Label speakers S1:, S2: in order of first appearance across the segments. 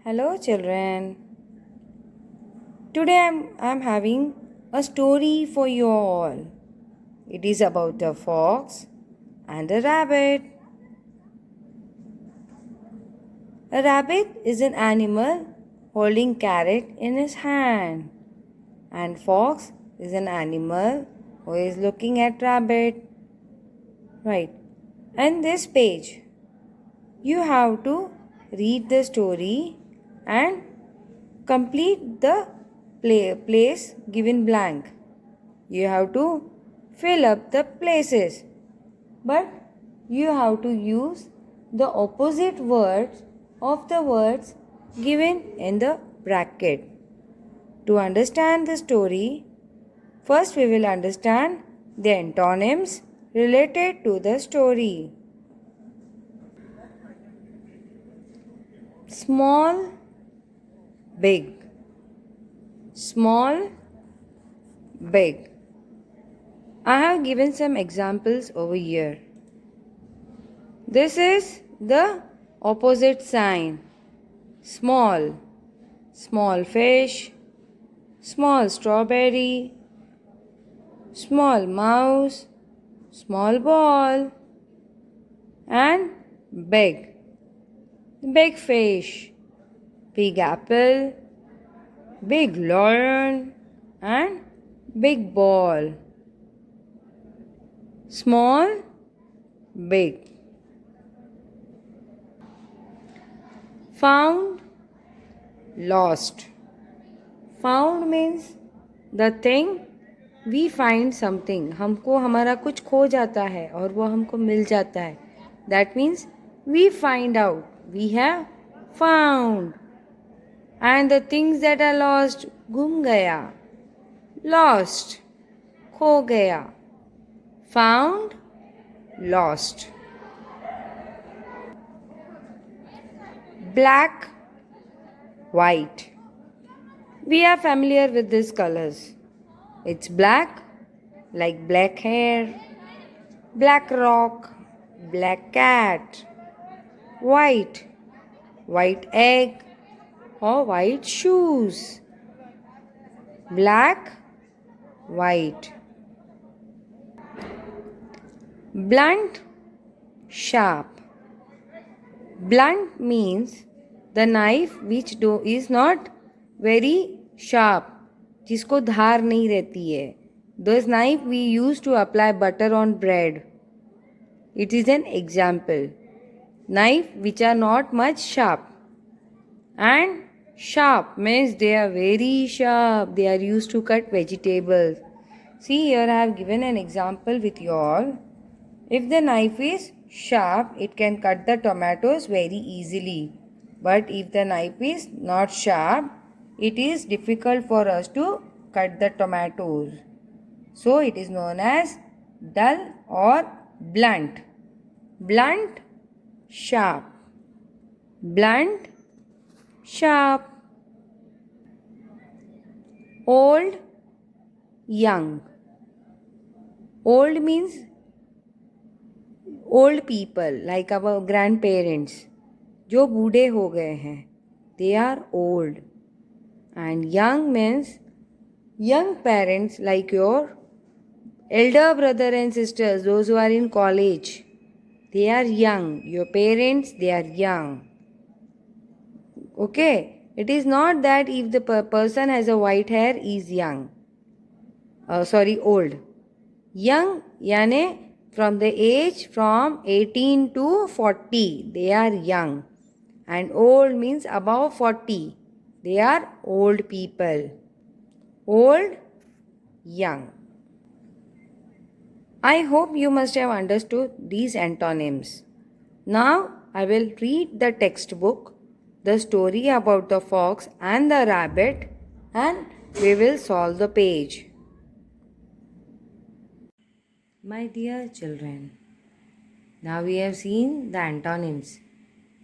S1: Hello, children. Today I'm having a story for you all. It is about a fox and a rabbit. A rabbit is an animal holding carrot in his hand, and fox is an animal who is looking at rabbit. Right. And this page, you have to read the story and complete the place given blank. You have to fill up the places, but you have to use the opposite words of the words given in the bracket. To understand the story, first we will understand the antonyms related to the story. Small, big. Small, big. I have given some examples over here. This is the opposite sign. Small, small fish, small strawberry, small mouse, small ball, and big, big fish, big apple, big lion, and big ball. Small, big. Found, lost. Found means the thing we find something. हमको हमारा कुछ खो जाता है और वो हमको मिल जाता है. That means we find out. We have found. And the things that are lost, गुम गया. Lost, खो गया. Found, lost. Black, white. We are familiar with these colors. It's black, like black hair, black rock, black cat. White, white egg or white shoes. Black, white. Blunt, sharp. Blunt means the knife which is not very sharp, जिसको धार नहीं रहती है. This knife we use to apply butter on bread. It is an example. Knife which are not much sharp. And sharp means they are very sharp. They are used to cut vegetables. See, here I have given an example with you all. If the knife is sharp, it can cut the tomatoes very easily. But if the knife is not sharp, it is difficult for us to cut the tomatoes. So it is known as dull or blunt. Blunt, sharp. Blunt, sharp. Old, young. Old means old people, like our grandparents, जो बूढ़े हो गए हैं, they are old. And young means young parents, like your elder brother and sisters, those who are in college, they are young. Your parents, they are young. Okay, it is not that if the person has a white hair, is young. Old. Young, यानी from the age from 18 to 40, they are young. And old means above 40. They are old people. Old, young. I hope you must have understood these antonyms. Now I will read the textbook, the story about the fox and the rabbit, and we will solve the page. My dear children, now we have seen the antonyms.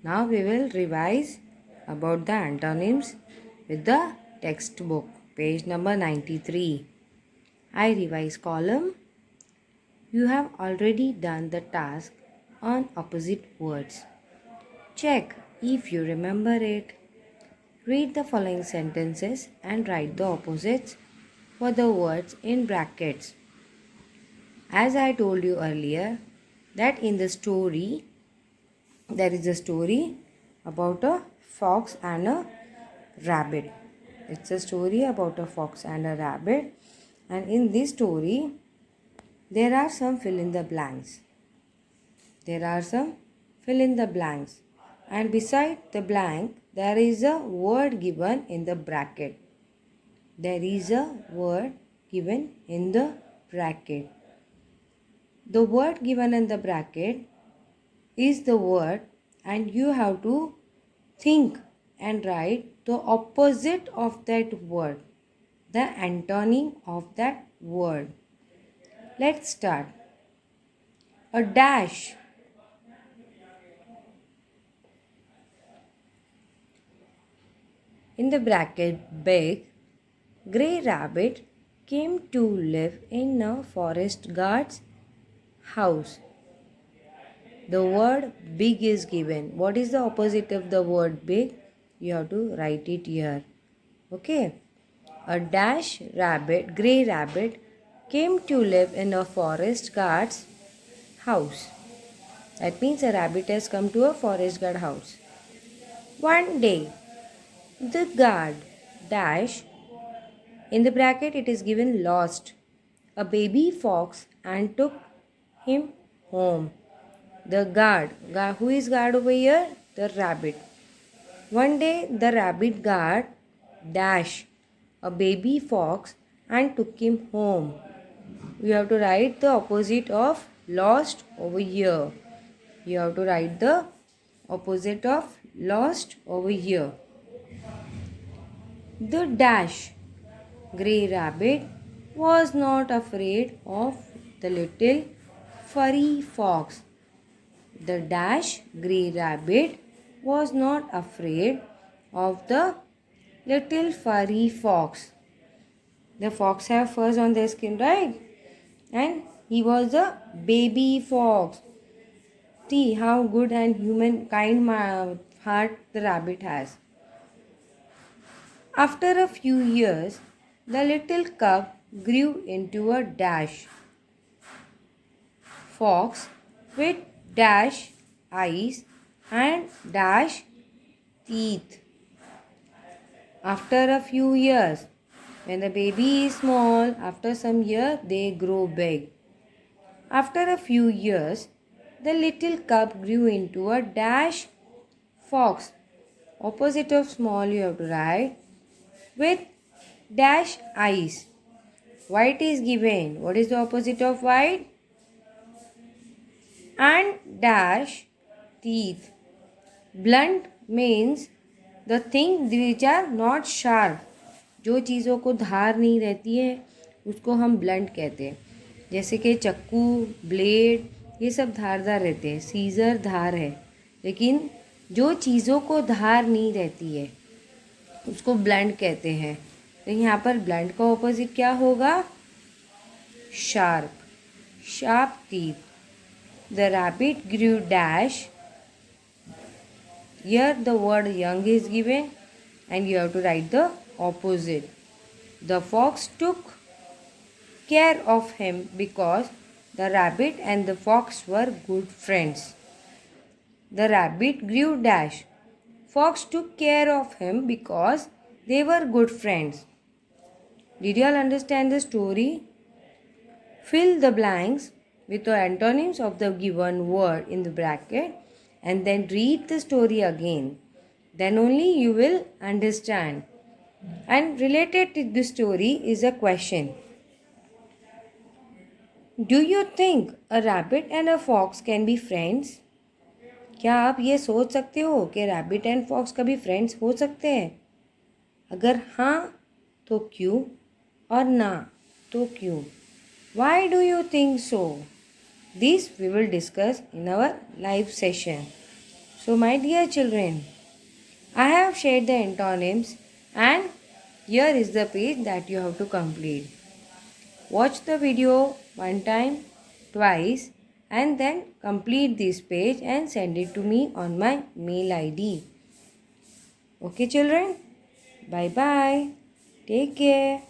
S1: Now we will revise about the antonyms with the textbook, page number 93. I revise column. You have already done the task on opposite words. Check if you remember it. Read the following sentences and write the opposites for the words in brackets. As I told you earlier, that in the story, there is a story about a fox and a rabbit. It's a story about a fox and a rabbit, and in this story there are some fill in the blanks. And beside the blank there is a word given in the bracket. The word given in the bracket is the word, and you have to think and write the opposite of that word, the antonym of that word. Let's start. A dash. In the bracket, big, Grey Rabbit came to live in a forest guard's house. The word big is given. What is the opposite of the word big? You have to write it here. Okay. A dash rabbit, Grey Rabbit, came to live in a forest guard's house. That means a rabbit has come to a forest guard house. One day, the guard dash, in the bracket it is given, lost a baby fox and took him home. The guard, who is guard over here? The rabbit. One day the rabbit guard dash a baby fox and took him home. We have to write the opposite of lost over here. You have to write the opposite of lost over here. The dash Grey Rabbit was not afraid of the little furry fox. The dash Grey Rabbit was not afraid of the little furry fox. The fox have furs on their skin, right? And he was a baby fox. See how good and human kind heart the rabbit has. After a few years, the little cub grew into a dash fox with dash eyes and dash teeth. After a few years, when the baby is small, after some years they grow big. After a few years, the little cub grew into a dash fox. Opposite of small you have to write, with dash eyes. White is given. What is the opposite of white? And dash teeth. Blunt means the things which are not sharp. जो चीज़ों को धार नहीं रहती है उसको हम blunt कहते हैं. जैसे कि चक्कू, ब्लेड, ये सब धारदार रहते हैं. सीज़र धार है, लेकिन जो चीज़ों को धार नहीं रहती है उसको ब्लंट कहते हैं. तो यहाँ पर ब्लंट का ऑपोजिट क्या होगा? Sharp. Sharp teeth. The rabbit grew dash. Here the word young is given and you have to write the opposite. The fox took care of him because the rabbit and the fox were good friends. The rabbit grew dash. Fox took care of him because they were good friends. Did you all understand the story? Fill the blanks with the antonyms of the given word in the bracket and then read the story again. Then only you will understand. And related to the story is a question. Do you think a rabbit and a fox can be friends? क्या आप ये सोच सकते हो कि rabbit and fox कभी friends हो सकते हैं? अगर हाँ तो क्यों, और ना तो क्यों? Why do you think so? This we will discuss in our live session. So my dear children, I have shared the antonyms and here is the page that you have to complete. Watch the video one time, twice, and then complete this page and send it to me on my mail ID. Okay children? Bye bye. Take care.